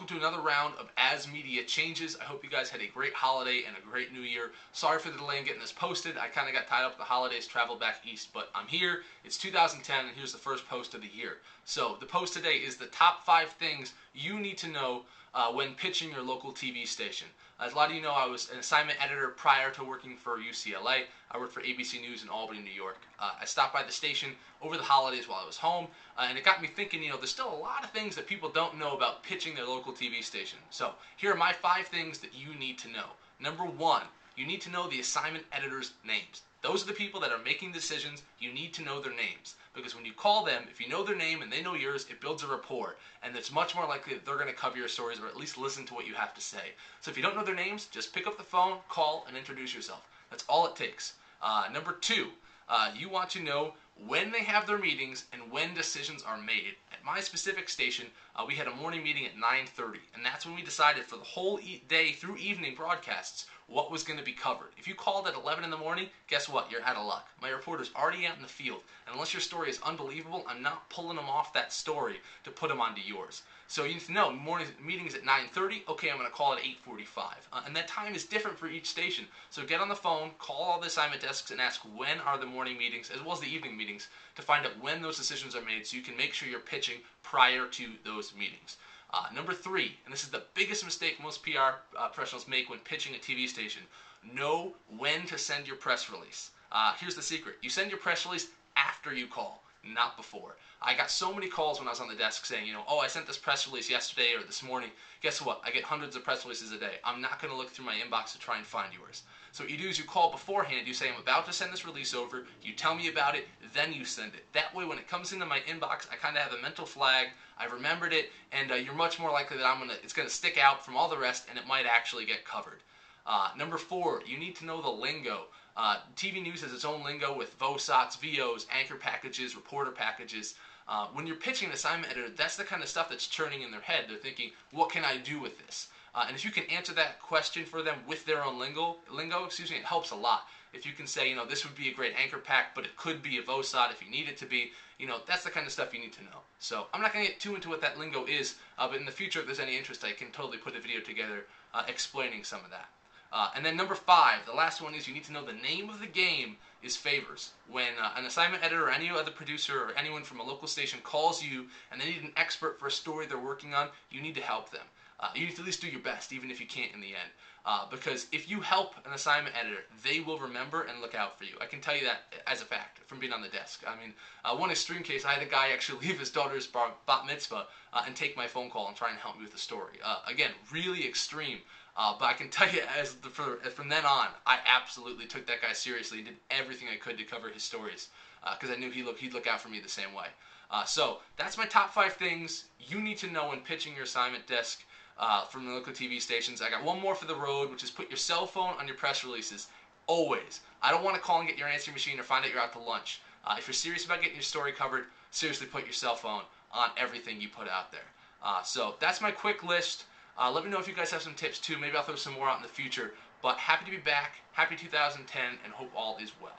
welcome to another round of As Media Changes. I hope you guys had a great holiday and a great new year. Sorry for the delay in getting this posted. I kind of got tied up with the holidays, traveled back east, but I'm here. It's 2010, and here's the first post of the year. So the post today is the top 5 things you need to know when pitching your local TV station. As a lot of you know, I was an assignment editor prior to working for UCLA. I worked for ABC News in Albany, New York. I stopped by the station over the holidays while I was home, and it got me thinking, there's still a lot of things that people don't know about pitching their local TV station. So here are my 5 things that you need to know. Number 1, you need to know the assignment editor's names. Those are the people that are making decisions. You need to know their names, because when you call them, if you know their name and they know yours, it builds a rapport, and it's much more likely that they're going to cover your stories or at least listen to what you have to say. So if you don't know their names, just pick up the phone, call, and introduce yourself. That's all it takes. Number 2, you want to know when they have their meetings and when decisions are made. At my specific station, we had a morning meeting at 9:30, and that's when we decided for the whole day through evening broadcasts what was going to be covered. If you called at 11 in the morning, guess what? You're out of luck. My reporter's already out in the field, and unless your story is unbelievable, I'm not pulling them off that story to put them onto yours. So you need to know, morning meetings at 9:30, okay, I'm going to call at 8:45. And that time is different for each station. So get on the phone, call all the assignment desks, and ask when are the morning meetings, as well as the evening meetings, to find out when those decisions are made so you can make sure you're pitching prior to those meetings. Number 3, and this is the biggest mistake most PR professionals make when pitching a TV station, know when to send your press release. Here's the secret. You send your press release after you call, not before. I got so many calls when I was on the desk saying, oh, I sent this press release yesterday or this morning. Guess what? I get hundreds of press releases a day. I'm not going to look through my inbox to try and find yours. So what you do is you call beforehand. You say, I'm about to send this release over. You tell me about it, then you send it. That way, when it comes into my inbox, I kind of have a mental flag. I've remembered it, and you're much more likely that it's going to stick out from all the rest, and it might actually get covered. Number 4, you need to know the lingo. TV news has its own lingo with VOSOTs, VOs, anchor packages, reporter packages. When you're pitching an assignment editor, that's the kind of stuff that's churning in their head. They're thinking, what can I do with this? And if you can answer that question for them with their own lingo, it helps a lot. If you can say, this would be a great anchor pack, but it could be a VOSOT if you need it to be, that's the kind of stuff you need to know. So I'm not going to get too into what that lingo is, but in the future, if there's any interest, I can totally put a video together explaining some of that. And then number 5, the last one is you need to know the name of the game is favors. When an assignment editor or any other producer or anyone from a local station calls you and they need an expert for a story they're working on, you need to help them. You need to at least do your best, even if you can't in the end. Because if you help an assignment editor, they will remember and look out for you. I can tell you that as a fact from being on the desk. I mean, one extreme case, I had a guy actually leave his daughter's bat mitzvah and take my phone call and try and help me with the story. Again, really extreme. But I can tell you, from then on, I absolutely took that guy seriously and did everything I could to cover his stories because I knew he'd look out for me the same way. So that's my top 5 things you need to know when pitching your assignment desk from the local TV stations. I got one more for the road, which is put your cell phone on your press releases. Always. I don't want to call and get your answering machine or find out you're out to lunch. If you're serious about getting your story covered, seriously put your cell phone on everything you put out there. So that's my quick list. Let me know if you guys have some tips too. Maybe I'll throw some more out in the future. But happy to be back. Happy 2010, and hope all is well.